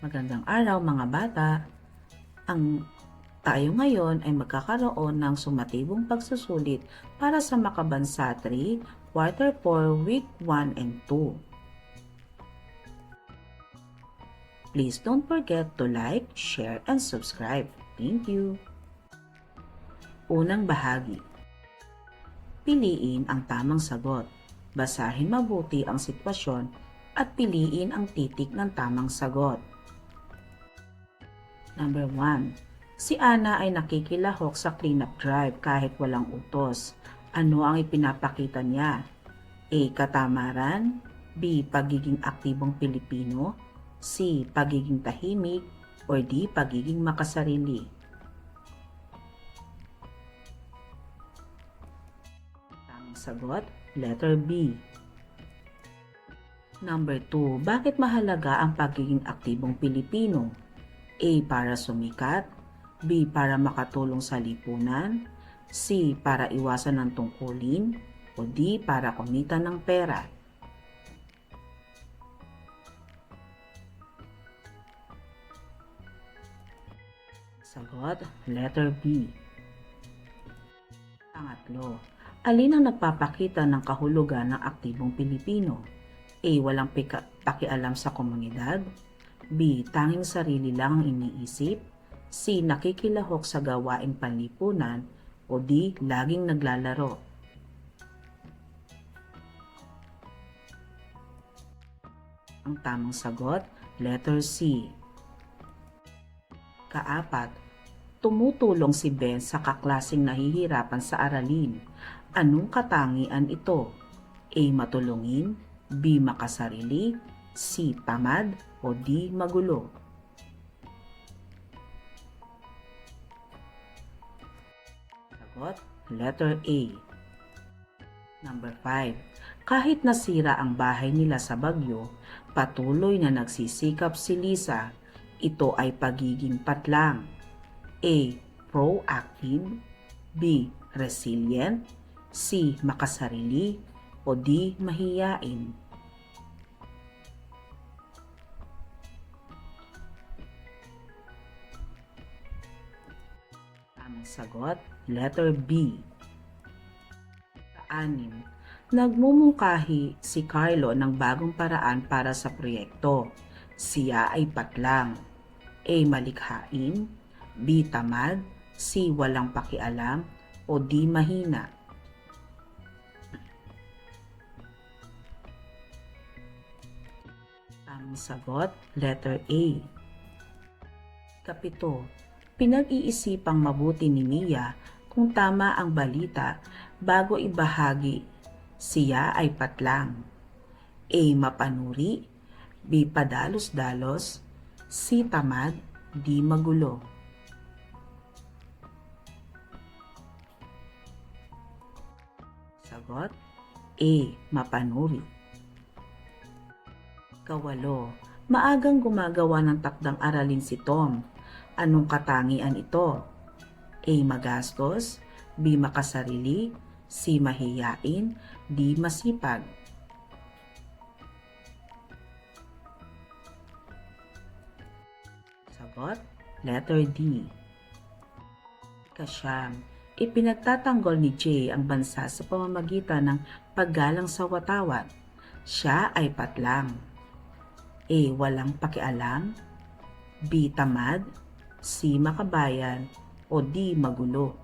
Magandang araw mga bata. Tayo ngayon ay magkakaroon ng sumatibong pagsusulit para sa Makabansa 3, Quarter 4, Week 1 and 2. Please don't forget to like, share, and subscribe. Thank you. Unang bahagi. Piliin ang tamang sagot. Basahin mabuti ang sitwasyon at piliin ang titik ng tamang sagot. Number 1. Si Ana ay nakikilahok sa cleanup drive kahit walang utos. Ano ang ipinapakita niya? A. Katamaran. B. Pagiging aktibong Pilipino. C. Pagiging tahimik. Or D. Pagiging makasarili. Tamang sagot, letter B. Number 2. Bakit mahalaga ang pagiging aktibong Pilipino? A. Para sumikat. B. Para makatulong sa lipunan. C. Para iwasan ng tungkulin. O D. Para kumita ng pera. Sagot, letter B. Pangatlo, alin ang nagpapakita ng kahulugan ng aktibong Pilipino? A. Walang pakialam sa komunidad. B. Tanging sarili lang ang iniisip. C. Nakikilahok sa gawaing panlipunan. O D. Laging naglalaro. Ang tamang sagot, letter C. Kaapat, tumutulong si Ben sa kaklaseng nahihirapan sa aralin. Anong katangian ito? A. Matulungin. B. Makasarili. C. Tamad. O D. Magulo. Sagot, letter A. Number 5. Kahit nasira ang bahay nila sa bagyo, patuloy na nagsisikap si Lisa. Ito ay pagiging patlang. A. Proactive. B. Resilient. C. Makasarili. O D. Mahiyain. Tamang sagot, letter B. 6. Nagmumungkahi si Carlo ng bagong paraan para sa proyekto. Siya ay patlang. A. Malikhain. B. Tamad. C. Walang pakialam. O D. Mahina. Tamang sagot, letter A. 7. Pinag-iisipang mabuti ni Mia kung tama ang balita bago ibahagi. Siya ay patlang. A. Mapanuri. B. Padalos-dalos. C. Tamad. D. Magulo. Sagot, A. Mapanuri. 8. Maagang gumagawa ng takdang aralin si Tom. Anong katangian ito? A. Magastos. B. Makasarili. C. Mahiyain. D. Masipag. Sagot, letter D. 9. Ipinagtatanggol ni Jay ang bansa sa pamamagitan ng paggalang sa watawat. Siya ay patlang. A. Walang pakialam. B. Tamad. C. Makabayan. O D. Magulo.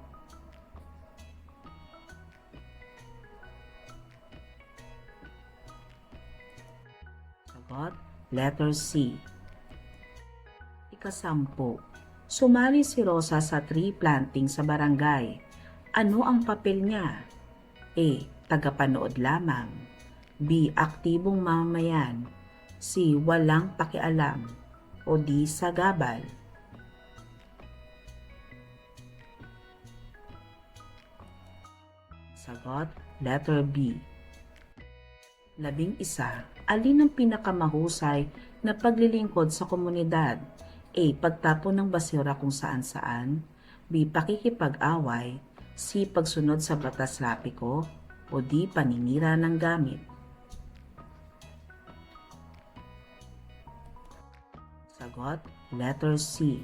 Sagot, letter C. 10. Sumali si Rosa sa tree planting sa barangay. Ano ang papel niya? A. Tagapanood lamang. B. Aktibong mamamayan. C. Walang pakialam. O D. Sagabal. Sagot, letter B. 11. Alin ang pinakamahusay na paglilingkod sa komunidad? A. Pagtapon ng basura kung saan-saan. B. Pakikipag-away. C. Pagsunod sa batas trapiko. O D. Paninira ng gamit. Sagot, letter C.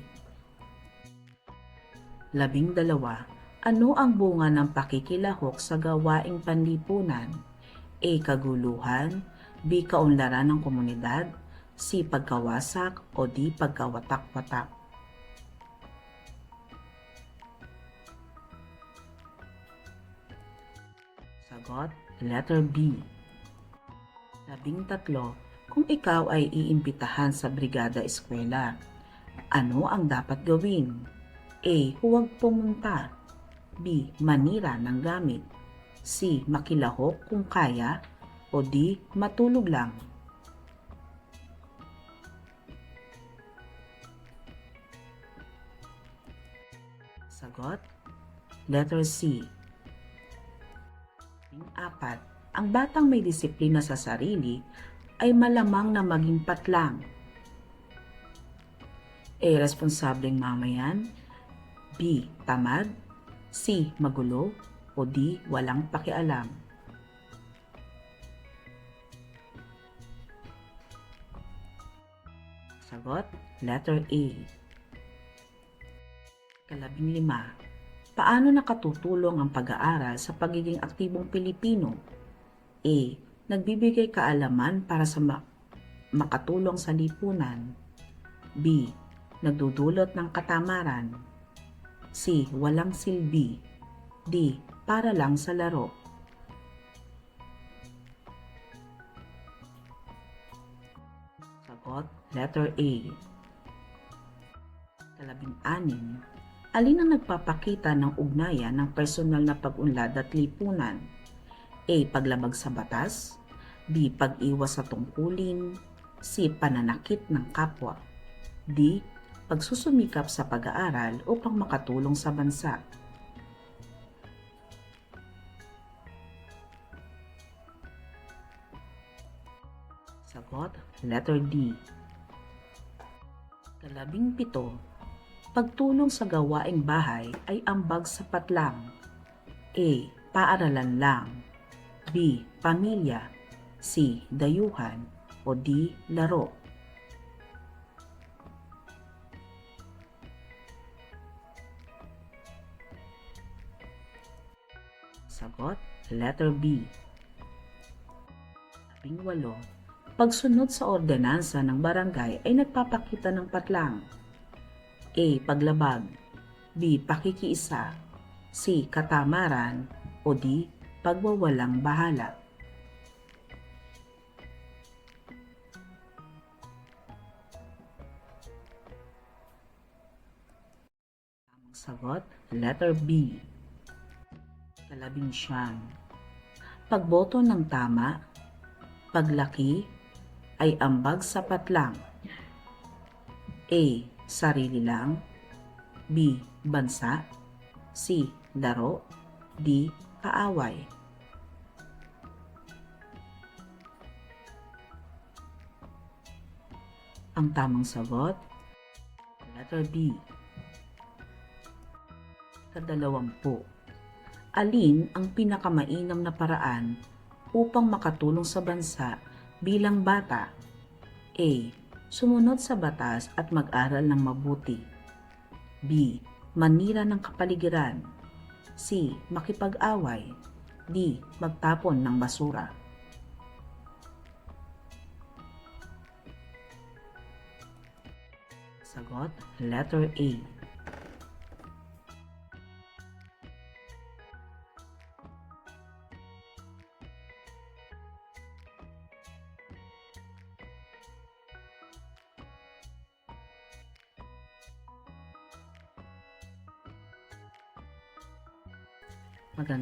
12. Ano ang bunga ng pakikilahok sa gawaing panlipunan? A. Kaguluhan, B. Kaunlaran ng komunidad, C. Pagkawasak, o D. Pagkawatak-watak. Sagot, letter B. 13. Kung ikaw ay iimbitahan sa brigada eskwela, ano ang dapat gawin? A. Huwag pumunta. B. Manira ng gamit. C. Makilahok kung kaya. O D. Matulog lang. Sagot, letter C. 4. Ang batang may disiplina sa sarili ay malamang na maging patlang. A. Responsableng mamayan, B. Tamad, C. Magulo, o D. Walang pakialam. Sagot, letter A. 15. Paano nakatutulong ang pag-aaral sa pagiging aktibong Pilipino? A. Nagbibigay kaalaman para sa makatulong sa lipunan. B. Nagdudulot ng katamaran. C. Walang silbi. D. Para lang sa laro. Sagot, letter A. 16. Alin ang nagpapakita ng ugnayan ng personal na pag-unlad at lipunan? A. Paglabag sa batas, B. Pag-iwas sa tungkulin, C. Pananakit ng kapwa, D. Pagsusumikap sa pag-aaral upang makatulong sa bansa. Sagot, letter D. 17. Pagtulong sa gawaing bahay ay ambag sapat lang. A. Paaralan lang. B. Pamilya. C. Dayuhan. O D. Laro. Sagot, letter B. 18. Pagsunod sa ordenansa ng barangay ay nagpapakita ng patlang. A. Paglabag, B. Pakikiisa, C. Katamaran, o D. Pagwawalang bahala. Tamang sagot, letter B. 19. Pagboto ng tama, paglaki, ay ambag sapat lang. A. Sarili lang, B. Bansa, C. Laro, D. Kaaway. Ang tamang sagot, letter B. 20. Alin ang pinakamainam na paraan upang makatulong sa bansa bilang bata? A. Sumunod sa batas at mag-aral ng mabuti. B. Manira ng kapaligiran. C. Makipag-away. D. Magtapon ng basura. Sagot, letter A. Maganda.